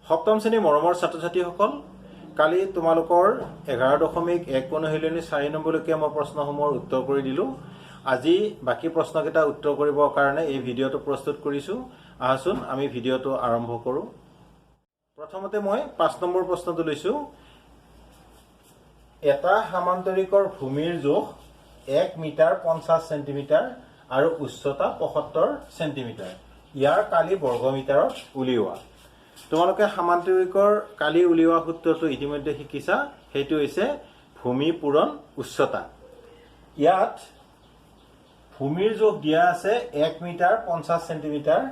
সপ্তম শ্ৰেণীৰ মৰমৰ ছাত্ৰ ছাত্ৰীসকল, কালি তোমালোকৰ 11.1 অনুশীলনী 4 নম্বৰলৈকে মই প্ৰশ্নসমূহৰ উত্তৰ কৰি দিলোঁ। আজি বাকী প্ৰশ্নকেইটা উত্তৰ কৰিবৰ কাৰণে এই ভিডিঅ'টো প্ৰস্তুত কৰিছোঁ। আহাচোন আমি ভিডিঅ'টো আৰম্ভ কৰোঁ। প্ৰথমতে মই 5 নম্বৰ প্ৰশ্নটো লৈছোঁ। এটা সামান্তৰিকৰ ভূমিৰ জোখ 1 মিটাৰ 50 চেণ্টিমিটাৰ আৰু উচ্চতা 75 চেণ্টিমিটাৰ। ইয়াৰ কালি বৰ্গমিটাৰত উলিওৱা। তোমালোকে সামান্তৰিকৰ কালি উলিওৱা সূত্ৰটো ইতিমধ্যে শিকিছা। সেইটো হৈছে ভূমি পূৰণ উচ্চতা। ইয়াত ভূমিৰ জোখ দিয়া আছে 1 মিটাৰ 50 চেণ্টিমিটাৰ।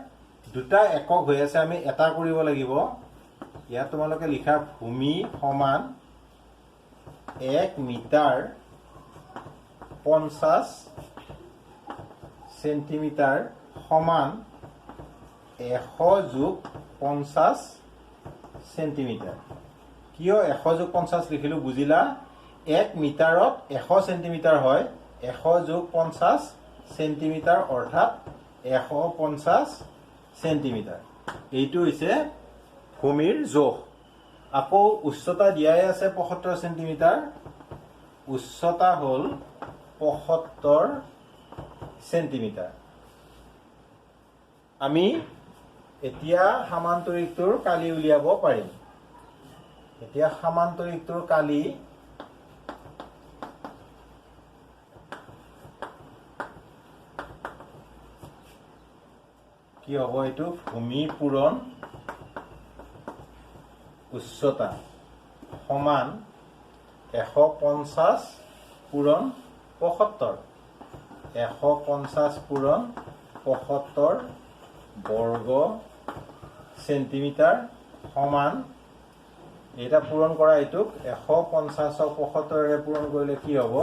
দুটা একক হৈ আছে, আমি এটা কৰিব লাগিব। ইয়াত তোমালোকে লিখা ভূমি সমান 1 মিটাৰ 50 চেণ্টিমিটাৰ সমান 100 যোগ 50 চেণ্টিমিটাৰ। কিয় 100 যোগ 50 লিখিলোঁ বুজিলা? 1 মিটাৰত 100 চেণ্টিমিটাৰ হয়। 100 যোগ 50 চেণ্টিমিটাৰ অৰ্থাৎ 150 চেণ্টিমিটাৰ। এইটো হৈছে ভূমিৰ জোখ। আকৌ উচ্চতা দিয়াই আছে 75 চেণ্টিমিটাৰ। উচ্চতা হ'ল 75 চেণ্টিমিটাৰ। আমি এতিয়া সামান্তৰিকটোৰ কালি উলিয়াব পাৰিম। এতিয়া সামান্তৰিকটোৰ কালি কি হ'ব? এইটো ভূমি পূৰণ উচ্চতা সমান 150 পূৰণ 75। 150 পূৰণ 75 বৰ্গ চেণ্টিমিটাৰ সমান, এটা পূৰণ কৰা এইটোক 150ক 75ৰে পূৰণ কৰিলে কি হ'ব?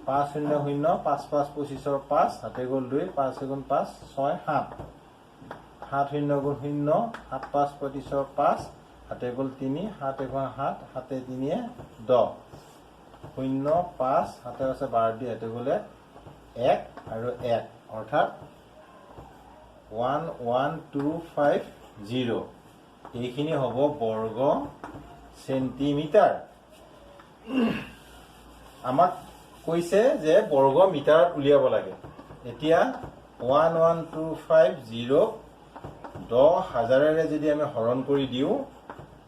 5 0 0 5 5 25ৰ 5 হাতে গ'ল 2 5 গুণ 5 6 7 7 0 গুণ 0 7 5 25ৰ 5 হাতে গ'ল 3 7 1 7 7 3 10 0 5 হাতে আছে 12 দি হাতে গ'লে 1 আৰু 1 অৰ্থাৎ 11250। এইখিনি হ'ব বৰ্গ চেণ্টিমিটাৰ। আমাক কৈছে যে বৰ্গ মিটাৰত উলিয়াব লাগে। এতিয়া 11250 10,000ৰে যদি আমি হৰণ কৰি দিওঁ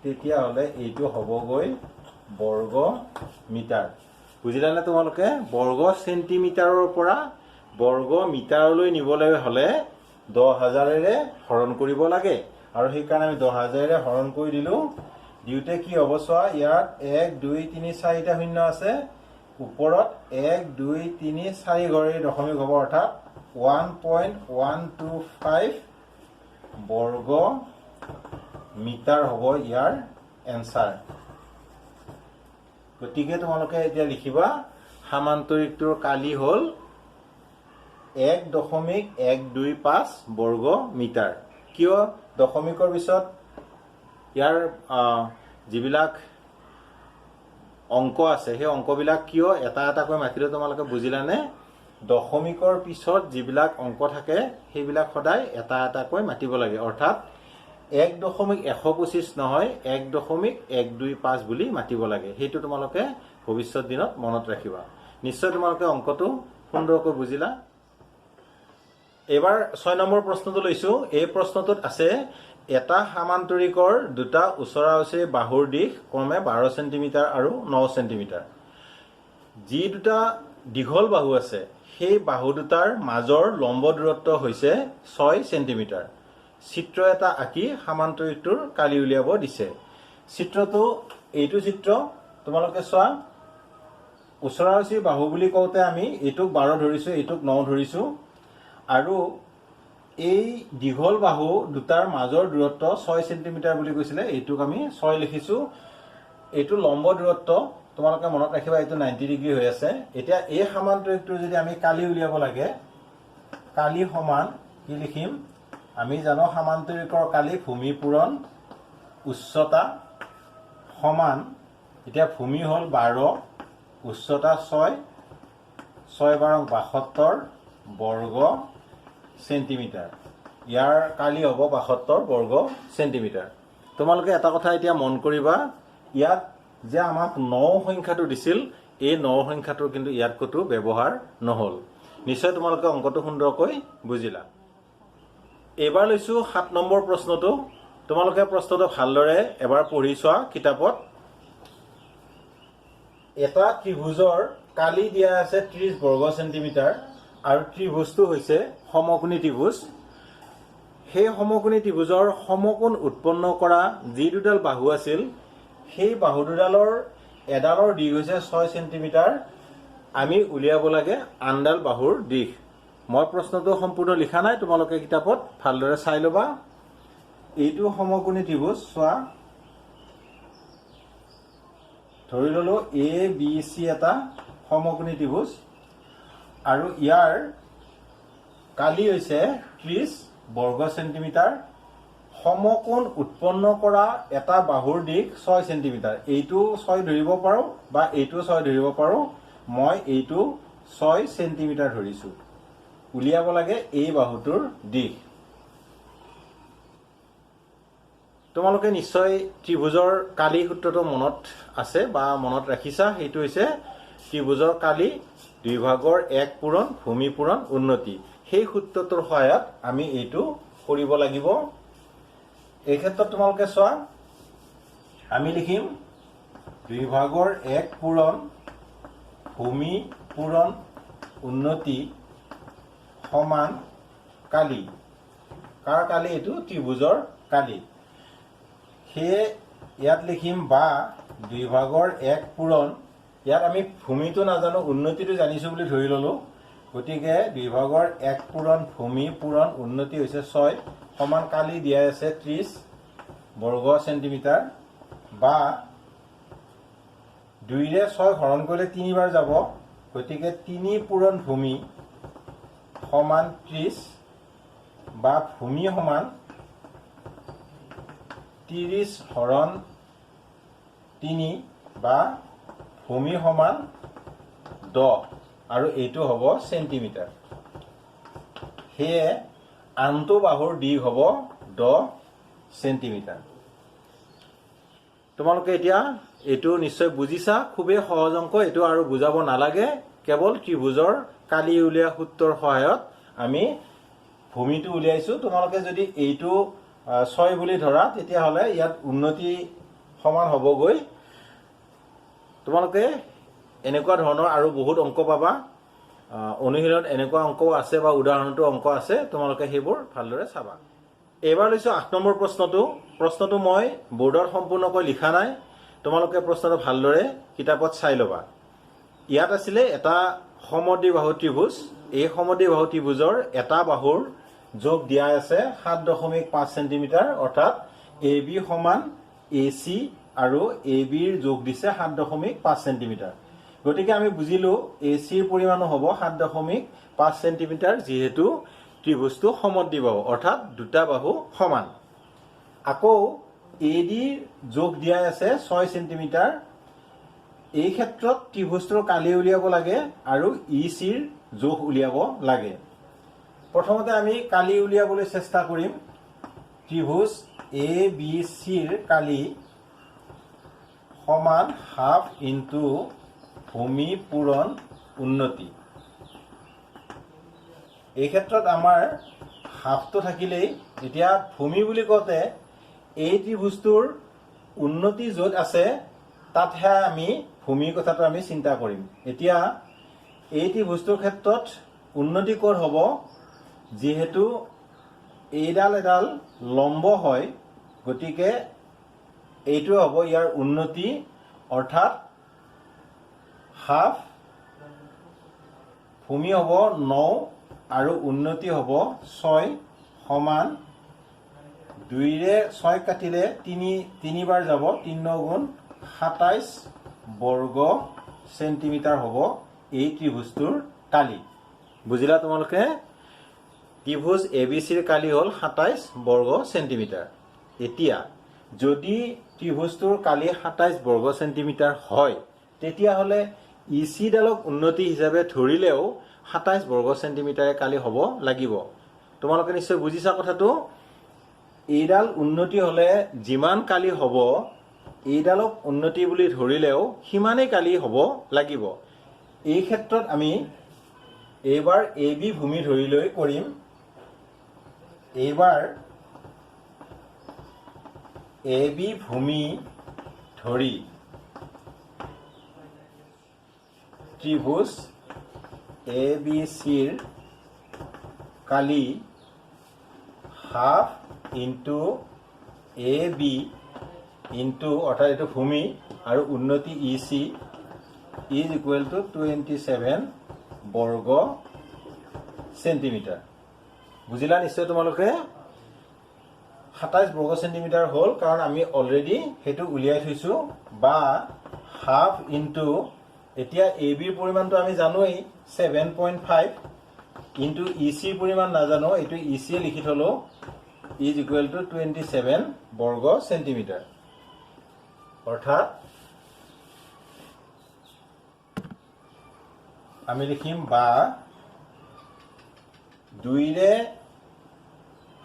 তেতিয়াহ'লে এইটো হ'বগৈ বৰ্গ মিটাৰ। বুজিলানে তোমালোকে? বৰ্গ চেণ্টিমিটাৰৰ পৰা বৰ্গ মিটাৰলৈ নিবলৈ হ'লে 10,000ৰে হৰণ কৰিব লাগে। আৰু সেইকাৰণে আমি 10,000ৰে হৰণ কৰি দিলোঁ। দিওঁতে কি হ'ব চোৱা, ইয়াত 1 2 3 4টা শূন্য আছে। ওপৰত 1 2 3 4 ঘৰৰ দশমিক হ'ব, অৰ্থাৎ 1.125 বৰ্গ মিটাৰ হ'ব ইয়াৰ এনচাৰ। গতিকে তোমালোকে এতিয়া লিখিবা সামান্তৰিকটোৰ কালি হ'ল 1.125 বৰ্গ মিটাৰ। কিয় দশমিকৰ পিছত ইয়াৰ যিবিলাক অংক আছে সেই অংকবিলাক কিয় এটা এটাকৈ মাতিলে তোমালোকে বুজিলানে? দশমিকৰ পিছত যিবিলাক অংক থাকে সেইবিলাক সদায় এটা এটাকৈ মাতিব লাগে। অৰ্থাৎ 1.125 নহয়, 1.125 বুলি মাতিব লাগে। সেইটো তোমালোকে ভৱিষ্যত দিনত মনত ৰাখিবা। নিশ্চয় তোমালোকে অংকটো সুন্দৰকৈ বুজিলা। এইবাৰ 6 নম্বৰ প্ৰশ্নটো লৈছোঁ। এই প্ৰশ্নটোত আছে এটা সামান্তৰিকৰ দুটা ওচৰা ওচৰি বাহুৰ দিশ ক্ৰমে 12 চেণ্টিমিটাৰ আৰু 9 চেণ্টিমিটাৰ। যি দুটা দীঘল বাহু আছে সেই বাহু দুটাৰ মাজৰ লম্ব দূৰত্ব হৈছে 6 চেণ্টিমিটাৰ। চিত্ৰ এটা আঁকি সামান্তৰিকটোৰ কালি উলিয়াব দিছে। চিত্ৰটো এইটো চিত্ৰ। তোমালোকে চোৱা, ওচৰা ওচৰি বাহু বুলি কওঁতে আমি এইটোক 12 ধৰিছোঁ, এইটোক 9 ধৰিছোঁ। আৰু এই দীঘল বাহু দুটাৰ মাজৰ দূৰত্ব 6 চেণ্টিমিটাৰ বুলি কৈছিলে, এইটোক আমি 6 লিখিছোঁ। এইটো লম্ব দূৰত্ব, তোমালোকে মনত ৰাখিবা, এইটো 90 ডিগ্ৰী হৈ আছে। এতিয়া এই সামান্তৰিকটোৰ যদি আমি কালি উলিয়াব লাগে, কালি সমান কি লিখিম? আমি জানো সামান্তৰিকৰ কালি ভূমি পূৰণ উচ্চতা সমান, এতিয়া ভূমি হ'ল 12, উচ্চতা 6, 6 12 72 বৰ্গ চেণ্টিমিটাৰ। ইয়াৰ কালি হ'ব 72 বৰ্গ চেণ্টিমিটাৰ। তোমালোকে এটা কথা এতিয়া মন কৰিবা, ইয়াত যে আমাক 9 সংখ্যাটো দিছিল, এই 9 সংখ্যাটোৰ কিন্তু ইয়াত ক'তো ব্যৱহাৰ নহ'ল। নিশ্চয় তোমালোকে অংকটো সুন্দৰকৈ বুজিলা। এইবাৰ লৈছোঁ 7 নম্বৰ প্ৰশ্নটো। তোমালোকে প্ৰশ্নটো ভালদৰে এবাৰ পঢ়ি চোৱা কিতাপত। এটা ত্ৰিভুজৰ কালি দিয়া আছে 30 বৰ্গ চেণ্টিমিটাৰ আৰু ত্ৰিভুজটো হৈছে সমকোণী ত্ৰিভুজ। সেই সমকোণী ত্ৰিভুজৰ সমকোণ উৎপন্ন কৰা যি দুডাল বাহু আছিল, সেই বাহু দুডালৰ এডালৰ দিশ হৈছে 6 চেণ্টিমিটাৰ। আমি উলিয়াব লাগে আনডাল বাহুৰ দিশ। মই প্ৰশ্নটো সম্পূৰ্ণ লিখা নাই, তোমালোকে কিতাপত ভালদৰে চাই ল'বা। এইটো সমকোণী ত্ৰিভুজ চোৱা, ধৰি ল'লো ABC এটা সমকোণী ত্ৰিভুজ আৰু ইয়াৰ কালি হৈছে 30 বৰ্গ চেণ্টিমিটাৰ। সমকোণ উৎপন্ন কৰা এটা বাহুৰ দিশ 6 চেণ্টিমিটাৰ। এইটো 6 ধৰিব পাৰোঁ বা এইটো 6 ধৰিব পাৰোঁ। মই এইটো 6 চেণ্টিমিটাৰ ধৰিছোঁ। উলিয়াব লাগে এই বাহুটোৰ দিশ। তোমালোকে নিশ্চয় ত্ৰিভুজৰ কালি সূত্ৰটো মনত আছে বা মনত ৰাখিছা। সেইটো হৈছে ত্ৰিভুজৰ কালি 2 ভাগৰ 1 পূৰণ ভূমি পূৰণ উন্নতি। সেই সূত্ৰটোৰ সহায়ত আমি এইটো কৰিব লাগিব। এই ক্ষেত্ৰত তোমালোকে চোৱা, আমি লিখিম 2 ভাগৰ 1 পূৰণ ভূমি পূৰণ উন্নতি সমান কালি। কাৰ কালি? এইটো ত্ৰিভুজৰ কালি। সেয়ে ইয়াত লিখিম বা 2 ভাগৰ 1 পূৰণ, ইয়াত আমি ভূমিটো নাজানো, উন্নতিটো জানিছোঁ বুলি ধৰি ল'লোঁ। গতিকে 2 ভাগৰ 1 পূৰণ ভূমি পূৰণ উন্নতি হৈছে 6 সমান কালি দিয়া আছে 30 বৰ্গ চেণ্টিমিটাৰ বা 2ৰে 6 হৰণ কৰিলে 3 বাৰ যাব। গতিকে 3 পূৰণ ভূমি সমান 30 বা ভূমি সমান 30 হৰণ 3 বা ভূমি সমান 10 আৰু এইটো হ'ব চেণ্টিমিটাৰ। সেয়ে আনটো বাহুৰ দিশ হ'ব 10 চেণ্টিমিটাৰ। তোমালোকে এতিয়া এইটো নিশ্চয় বুজিছা। খুবেই সহজ অংক এইটো, আৰু বুজাব নালাগে। কেৱল ত্ৰিভুজৰ কালি উলিওৱা সূত্ৰৰ সহায়ত আমি ভূমিটো উলিয়াইছোঁ। তোমালোকে যদি এইটো 6 বুলি ধৰা, তেতিয়াহ'লে ইয়াত উন্নতি সমান হ'বগৈ। তোমালোকে এনেকুৱা ধৰণৰ আৰু বহুত অংক পাবা। অনুশীলনত এনেকুৱা অংকও আছে বা উদাহৰণতো অংক আছে, তোমালোকে সেইবোৰ ভালদৰে চাবা। এইবাৰ লৈছোঁ 8 নম্বৰ প্ৰশ্নটো। প্ৰশ্নটো মই বৰ্ডত সম্পূৰ্ণকৈ লিখা নাই, তোমালোকে প্ৰশ্নটো ভালদৰে কিতাপত চাই ল'বা। ইয়াত আছিলে এটা সমদ্বিবাহু ত্ৰিভুজ। এই সমদ্বিবাহু ত্ৰিভুজৰ এটা বাহুৰ যোগ দিয়া আছে 7.5 চেণ্টিমিটাৰ, অৰ্থাৎ AB সমান AC আৰু ABৰ যোগ দিছে 7.5 চেণ্টিমিটাৰ। গতিকে আমি বুজিলোঁ ACৰ পৰিমাণো হ'ব 7.5 চেণ্টিমিটাৰ, যিহেতু ত্ৰিভুজটো সমদ্বিবাহু, অৰ্থাৎ দুটা বাহু সমান। আকৌ ADৰ যোগ দিয়া আছে 6 চেণ্টিমিটাৰ। এই ক্ষেত্ৰত ত্ৰিভুজটোৰ কালি উলিয়াব লাগে আৰু ECৰ যোগ উলিয়াব লাগে। প্ৰথমতে আমি কালি উলিয়াবলৈ চেষ্টা কৰিম। ত্ৰিভুজ ABCৰ কালি সমান হাফ ইনটু ভূমি পূৰণ উন্নতি। এই ক্ষেত্ৰত আমাৰ হাফটো থাকিলেই। এতিয়া ভূমি বুলি কওঁতে এই ত্ৰিভুজটোৰ উন্নতি য'ত আছে তাতহে আমি ভূমিৰ কথাটো আমি চিন্তা কৰিম। এতিয়া এই ত্ৰিভুজটোৰ ক্ষেত্ৰত উন্নতি ক'ত হ'ব? যিহেতু এইডাল এডাল লম্ব হয়, গতিকে এইটো হ'ব ইয়াৰ উন্নতি, অৰ্থাৎ হাফ। ভূমি হ'ব 9 আৰু উন্নতি হ'ব 6 সমান 2ৰে 6 কাটিলে 3 বাৰ যাব, 3 9 গুণ 27 বৰ্গ চেণ্টিমিটাৰ হ'ব এই ত্ৰিভুজটোৰ কালি। বুজিলা তোমালোকে? ত্ৰিভুজ ABCৰ কালি হ'ল 27 বৰ্গ চেণ্টিমিটাৰ। এতিয়া যদি ত্ৰিভুজটোৰ কালি 27 বৰ্গ চেণ্টিমিটাৰ হয়, তেতিয়াহ'লে ECডালক উন্নতি হিচাপে ধৰিলেও 27 বৰ্গ চেণ্টিমিটাৰে কালি হ'ব লাগিব। তোমালোকে নিশ্চয় বুজিছা কথাটো। এইডাল উন্নতি হ'লে যিমান কালি হ'ব এইডালক উন্নতি বুলি ধৰিলেও সিমানেই কালি হ'ব লাগিব। এই ক্ষেত্ৰত আমি এইবাৰ এ বি ভূমি ধৰি লৈ কৰিম। এইবাৰ এ বি ভূমি ধৰি ত্ৰিভুজ এ বি চিৰ কালি half into A B into অৰ্থাৎ এইটো ভূমি আৰু উন্নতি ই চি ইজ ইকুৱেল টু 27 বৰ্গ চেণ্টিমিটাৰ। বুজিলা নিশ্চয় তোমালোকে? 27 বৰ্গ চেণ্টিমিটাৰ হ'ল, কাৰণ আমি অলৰেডি সেইটো উলিয়াই থৈছোঁ। বা হাফ ইনটু এতিয়া এ বিৰ পৰিমাণটো আমি জানোৱেই 7.5 ইনটু ই চিৰ পৰিমাণ নাজানো, এইটো ই চিয়ে লিখি থলোঁ, ইজ ইকুৱেল টু 27 বৰ্গ চেণ্টিমিটাৰ। অৰ্থাৎ আমি লিখিম বা 2ৰে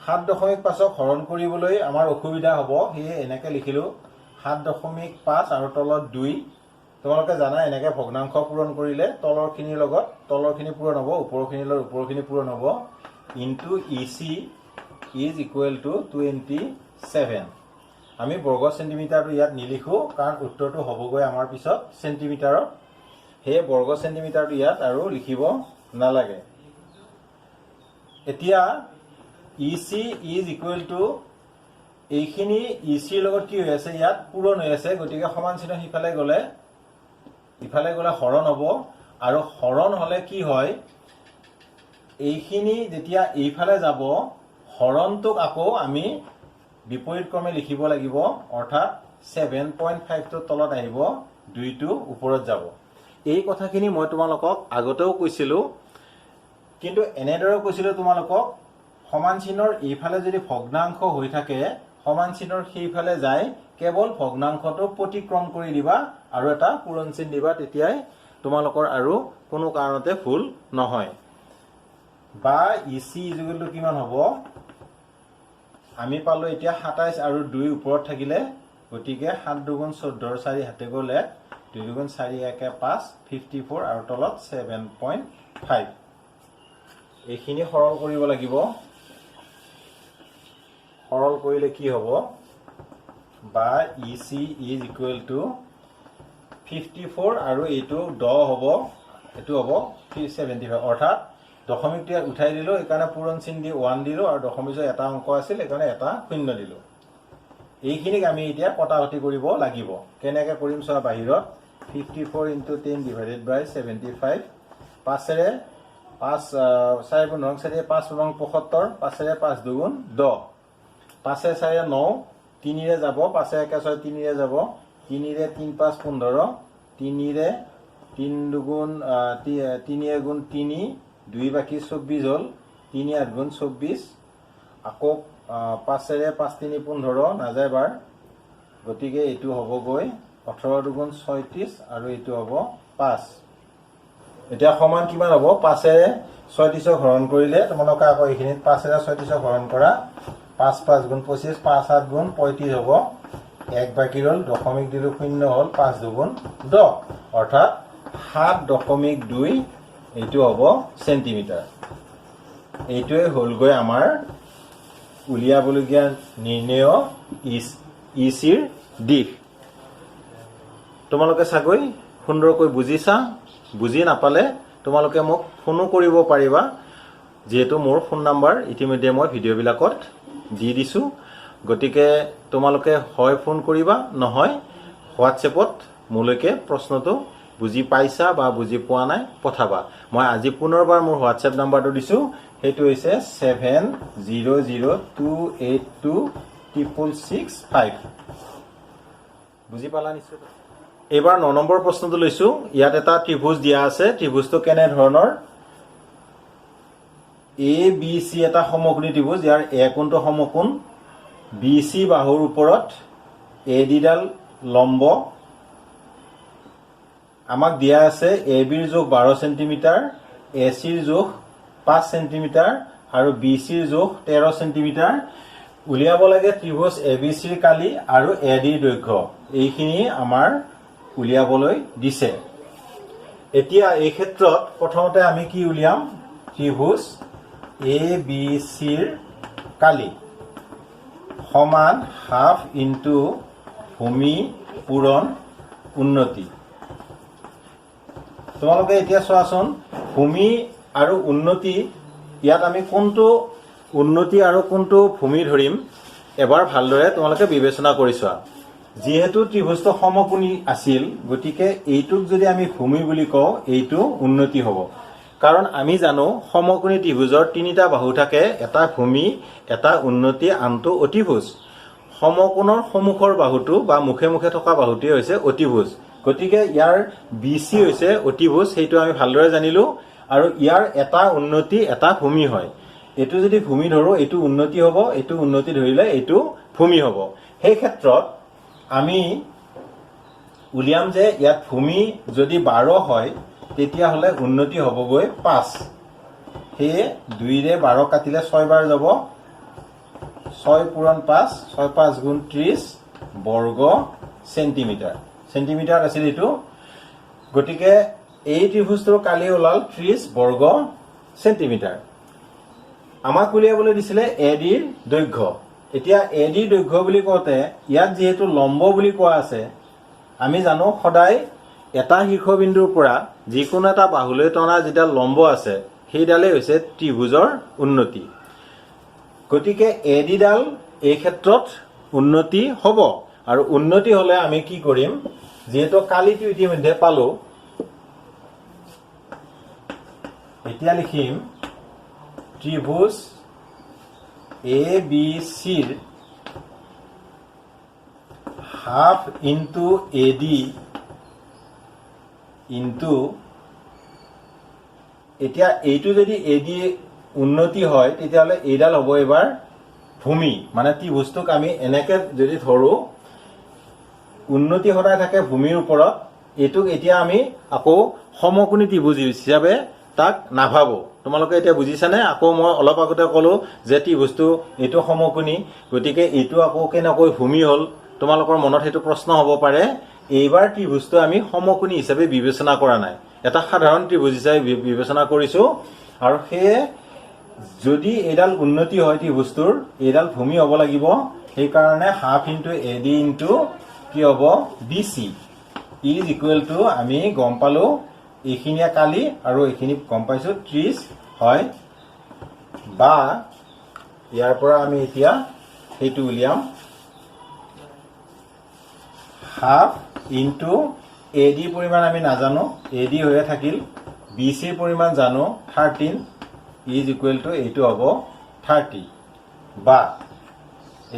7.5ক হৰণ কৰিবলৈ আমাৰ অসুবিধা হ'ব, সেয়ে এনেকৈ লিখিলোঁ 7.5 আৰু তলত 2। তোমালোকে জানা এনেকৈ ভগ্নাংশ পূৰণ কৰিলে তলৰখিনিৰ লগত তলৰখিনি পূৰণ হ'ব, ওপৰখিনিৰ লগত ওপৰখিনি পূৰণ হ'ব। Into E C is equal to 27। আমি বৰ্গ চেণ্টিমিটাৰটো ইয়াত নিলিখোঁ, কাৰণ উত্তৰটো হ'বগৈ আমাৰ পিছত চেণ্টিমিটাৰত, সেয়ে বৰ্গ চেণ্টিমিটাৰটো ইয়াত আৰু লিখিব নালাগে। এতিয়া ই চি ইজ ইকুৱেল টু এইখিনি ই চিৰ লগত কি হৈ আছে, ইয়াত পূৰণ হৈ আছে, গতিকে সমান চিহ্ন ইফালে গ'লে হৰণ হ'ব। আৰু হৰণ হ'লে কি হয়, এইখিনি যেতিয়া এইফালে যাব হৰণটোক আকৌ আমি বিপৰীত ক্ৰমে লিখিব লাগিব, অৰ্থাৎ 7.5টো তলত আহিব, 2টো ওপৰত যাব। এই কথাখিনি মই তোমালোকক আগতেও কৈছিলোঁ, কিন্তু এনেদৰে কৈছিলোঁ তোমালোকক, সমান চিহ্নৰ এইফালে যদি ভগ্নাংশ হৈ থাকে সমান চিহ্নৰ সেইফালে যায় কেৱল ভগ্নাংশটো প্ৰতিক্ৰম কৰি দিবা আৰু এটা পূৰণ চিন দিবা, তেতিয়াই তোমালোকৰ আৰু কোনো কাৰণতে ভুল নহয়। বা ই চি ইজুৱেলটো কিমান হ'ব, আমি পালোঁ এতিয়া 27 আৰু 2 ওপৰত থাকিলে, গতিকে 7 দুগুণ 14, 4 হাতে গ'লে 2 দুগুণ 4 একে 5, 54 আৰু তলত 7.5। এইখিনি সৰল কৰিব লাগিব। সৰল কৰিলে কি হ'ব, বা ই চি ইজ ইকুৱেল টু 54 আৰু এইটো 10 হ'ব, এইটো হ'ব 75, অৰ্থাৎ দশমিকটো ইয়াত উঠাই দিলোঁ, এইকাৰণে পূৰণ চিন দি 1 দিলোঁ, আৰু দশমিকৰ এটা অংক আছিল, সেইকাৰণে এটা 0 দিলোঁ। এইখিনিক আমি এতিয়া কটাকটি কৰিব লাগিব। কেনেকৈ কৰিম চোৱা, বাহিৰত 54 ইনটু 10 ডিভাইডেড বাই 75, 5ৰে 5 4 9 4 5 9 75, 5ৰে 5 দুগুণ 10, 5 4 9, 3ৰে যাব, 5 1 6 3ৰে যাব, 3ৰে 3 5 15, 3ৰে 3 দুগুণ 3 গুণ 3, 2 বাকী 24 হ'ল, 3 8 গুণ 24, আকৌ 5ৰে 5 3 15 নাযায় বাৰ, গতিকে এইটো হ'বগৈ 18 দুগুণ 36 আৰু এইটো হ'ব 5। এতিয়া সমান কিমান হ'ব, 5ৰে 36ক হৰণ কৰিলে, তোমালোকে আকৌ এইখিনিত 5ৰে 36ক হৰণ কৰা, 5 5 গুণ 25, 5 7 গুণ 35 হ'ব, 1 বাকী ৰ'ল, দশমিক দিলোঁ 0 হ'ল, 5 দুগুণ 10, অৰ্থাৎ 7.2 এইটো হ'ব চেণ্টিমিটাৰ। এইটোৱে হ'লগৈ আমাৰ উলিয়াবলগীয়া নিৰ্ণেয় ই চিৰ দিশ। তোমালোকে চাগৈ সুন্দৰকৈ বুজিছা। বুজি নাপালে তোমালোকে মোক ফোনো কৰিব পাৰিবা, যিহেতু মোৰ ফোন নাম্বাৰ ইতিমধ্যে মই ভিডিঅ'বিলাকত দি দিছোঁ। গতিকে তোমালোকে হয় ফোন কৰিবা, নহয় হোৱাটছএপত মোলৈকে প্ৰশ্নটো বুজি পাইছা বা বুজি পোৱা নাই পঠাবা। মই আজি পুনৰবাৰ মোৰ হোৱাটছএপ নাম্বাৰটো দিছোঁ, সেইটো হৈছে 7002826665। বুজি পালা নিশ্চয়? এইবাৰ 9 নম্বৰ প্ৰশ্নটো লৈছোঁ। ইয়াত এটা ত্ৰিভুজ দিয়া আছে। ত্ৰিভুজটো কেনেধৰণৰ, এ বি চি এটা সমকোণী ত্ৰিভুজ, ইয়াৰ এ কোণটো সমকোণ, বি চি বাহুৰ ওপৰত এ ডিডাল লম্ব। আমাক দিয়া আছে এ বিৰ জোখ 12 চেণ্টিমিটাৰ, এ চিৰ জোখ 5 চেণ্টিমিটাৰ আৰু বি চিৰ জোখ 13 চেণ্টিমিটাৰ। উলিয়াব লাগে ত্ৰিভুজ ABCৰ কালি আৰু ADৰ দৈৰ্ঘ্য এইখিনি আমাৰ উলিয়াবলৈ দিছে। এতিয়া এই ক্ষেত্ৰত প্ৰথমতে আমি কি উলিয়াম ত্ৰিভুজ ABCৰ কালি সমান হাফ ইনটু ভূমি পূৰণ উন্নতি। তোমালোকে এতিয়া চোৱাচোন ভূমি আৰু উন্নতি ইয়াত আমি কোনটো উন্নতি আৰু কোনটো ভূমি ধৰিম এবাৰ ভালদৰে তোমালোকে বিবেচনা কৰি চোৱা। যিহেতু ত্ৰিভুজটো সমকোণী আছিল গতিকে এইটোক যদি আমি ভূমি বুলি কওঁ এইটো উন্নতি হ'ব। কাৰণ আমি জানো সমকোণী ত্ৰিভুজৰ তিনিটা বাহু থাকে, এটা ভূমি, এটা উন্নতি, আনটো অতিভুজ। সমকোণৰ সন্মুখৰ বাহুটো বা মুখে মুখে থকা বাহুটোৱে হৈছে অতিভুজ। গতিকে ইয়াৰ BC হৈছে অতিভুজ, সেইটো আমি ভালদৰে জানিলো। আৰু ইয়াৰ এটা উন্নতি এটা ভূমি হয়। এইটো যদি ভূমি ধৰো এইটো উন্নতি হ'ব, এইটো উন্নতি ধৰিলে এইটো ভূমি হ'ব। সেই ক্ষেত্ৰত আমি উলিয়াম যে ইয়াত ভূমি যদি 12 হয় তেতিয়াহ'লে উন্নতি হ'বগৈ 5। সেয়ে 2ৰে 12 কাটিলে 6 বাৰ যাব, 6 পূৰণ 5, 6 5 গুণ 30 বৰ্গ চেণ্টিমিটাৰ। চেণ্টিমিটাৰ আছিল এইটো। গতিকে এই ত্ৰিভুজটোৰ কালি ওলাল 30 বৰ্গ চেণ্টিমিটাৰ। আমাক উলিয়াবলৈ দিছিলে ADৰ দৈৰ্ঘ্য। এতিয়া ADৰ দৈৰ্ঘ্য বুলি কওঁতে ইয়াত যিহেতু লম্ব বুলি কোৱা আছে, আমি জানো সদায় এটা শীৰ্ষবিন্দুৰ পৰা যিকোনো এটা বাহুলৈ টনা যিডাল লম্ব আছে সেইডালেই হৈছে ত্ৰিভুজৰ উন্নতি। গতিকে ADডাল এই ক্ষেত্ৰত উন্নতি হ'ব। আৰু উন্নতি হ'লে আমি কি কৰিম, যিহেতু কালিটো ইতিমধ্যে পালো, এতিয়া লিখিম ত্ৰিভুজ ABCৰ হাফ ইনটু AD ইনটু, এতিয়া এইটো যদি AD উন্নতি হয় তেতিয়াহ'লে এইডাল হ'ব এবাৰ ভূমি। মানে ত্ৰিভুজটোক আমি এনেকে যদি ধৰো উন্নতি সদায় থাকে ভূমিৰ ওপৰত, এইটোক এতিয়া আমি আকৌ সমকোণী ত্ৰিভুজ হিচাপে তাক নাভাবো। তোমালোকে এতিয়া বুজিছানে? আকৌ মই অলপ আগতে ক'লো যে ত্ৰিভুজটো এইটো সমকোণী, গতিকে এইটো আকৌ কেনেকৈ ভূমি হ'ল, তোমালোকৰ মনত সেইটো প্ৰশ্ন হ'ব পাৰে। এইবাৰ ত্ৰিভুজটো আমি সমকোণী হিচাপে বিবেচনা কৰা নাই, এটা সাধাৰণ ত্ৰিভুজ হিচাপে বিবেচনা কৰিছো। আৰু সেয়ে যদি এইডাল উন্নতি হয় ত্ৰিভুজটোৰ, এইডাল ভূমি হ'ব লাগিব। সেইকাৰণে হাফ ইনটু AD ইনটু কি হ'ব BC ইজ ইকুৱেল টু, আমি গম পালো এইখিনিয়ে কালি আৰু এইখিনি গম পাইছো 30 হয়, বা ইয়াৰ পৰা আমি এতিয়া সেইটো উলিয়াম হাফ ইনটু AD পৰিমাণ আমি নাজানো, AD হৈয়ে থাকিল, BCৰ পৰিমাণ জানো 13 ইজ ইকুৱেল টু এইটো হ'ব 30, বা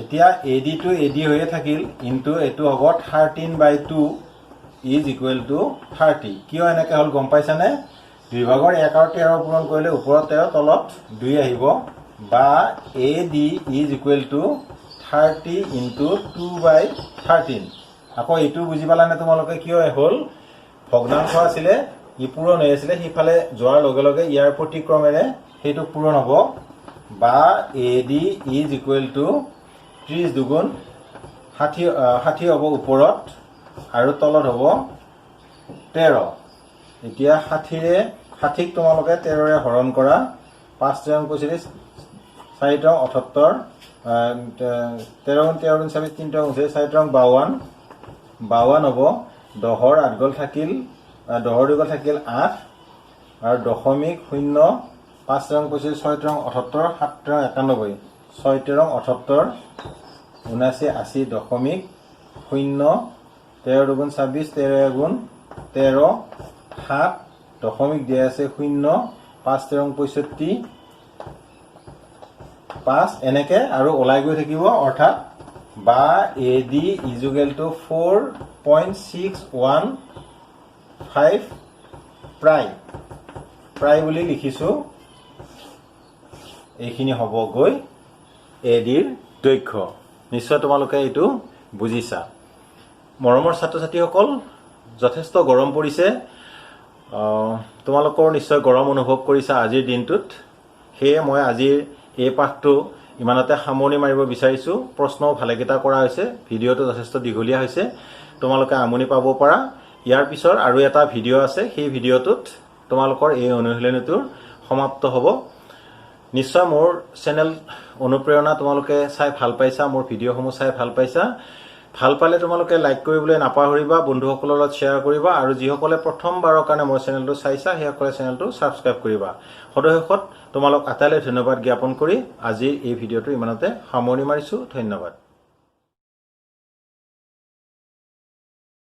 এতিয়া AD টো AD হৈয়ে থাকিল ইনটু এইটো হ'ব 13/2 ইজ ইকুৱেল টু 30। কিয় এনেকে হ'ল গম পাইছানে? 2 ভাগৰ 1 আৰু 13 পূৰণ কৰিলে ওপৰত 13 তলত 2 আহিব, বা AD is equal to 30 into 2/13। আকৌ এইটো বুজি পালানে তোমালোকে কিয় হ'ল? ভগ্নাংশ আছিলে, ই পূৰণ হৈ আছিলে, সিফালে যোৱাৰ লগে লগে ইয়াৰ প্ৰতিক্ৰমেৰে সেইটো পূৰণ হ'ব, বা AD ইজ ইকুৱেল টু 30 দুগুণ 60 হ'ব ওপৰত আৰু তলত হ'ব 13। এতিয়া 60ক তোমালোকে 13ৰে হৰণ কৰা, 5 3 25, 4 3 78, 13 13 24, 3 3 29, 4 3 52, 52 হ'ব। 10ৰ 8 গ'ল থাকিল, 10ৰ 2 গ'ল থাকিল 8, আৰু দশমিক 0, 5 3 25, 6 3 78, 7 3 91, 6 3 78, 79 80, দশমিক 0, 13 2 26, 13 গুণ 13, 7 দশমিক দিয়া আছে 0, 5 3 65, 5 এনেকে আৰু ওলাই গৈ থাকিব। অৰ্থাৎ বা AD ইজুগেল টু 4.615 প্ৰায় বুলি লিখিছো। এইখিনি হ'বগৈ ADৰ দৈৰ্ঘ্য। নিশ্চয় তোমালোকে এইটো বুজিছা। মৰমৰ ছাত্ৰ ছাত্ৰীসকল, যথেষ্ট গৰম পৰিছে, তোমালোকৰ নিশ্চয় গৰম অনুভৱ কৰিছা আজিৰ দিনটোত। সেয়ে মই আজিৰ এই পাঠটো ইমানতে সামৰণি মাৰিব বিচাৰিছোঁ। প্ৰশ্নও ভালেকেইটা কৰা হৈছে, ভিডিঅ'টো যথেষ্ট দীঘলীয়া হৈছে, তোমালোকে আমনি পাব পাৰা। ইয়াৰ পিছৰ আৰু এটা ভিডিঅ' আছে, সেই ভিডিঅ'টোত তোমালোকৰ এই অনুশীলনীটোৰ সমাপ্ত হ'ব। নিশ্চয় মোৰ চেনেল অনুপ্ৰেৰণা তোমালোকে চাই ভাল পাইছা, মোৰ ভিডিঅ'সমূহ চাই ভাল পাইছা। ভাল পালে তোমালোকে লাইক কৰিবলৈ নাপাহৰিবা, বন্ধুসকলৰ লগত শ্বেয়াৰ কৰিবা, আৰু যিসকলে প্ৰথমবাৰৰ কাৰণে মোৰ চেনেলটো চাইছা সেইসকলে চেনেলটো ছাবস্ক্ৰাইব কৰিবা। সদশেষত তোমালোক আটাইলৈ ধন্যবাদ জ্ঞাপন কৰি আজিৰ এই ভিডিঅ'টো ইমানতে সামৰণি মাৰিছোঁ। ধন্যবাদ।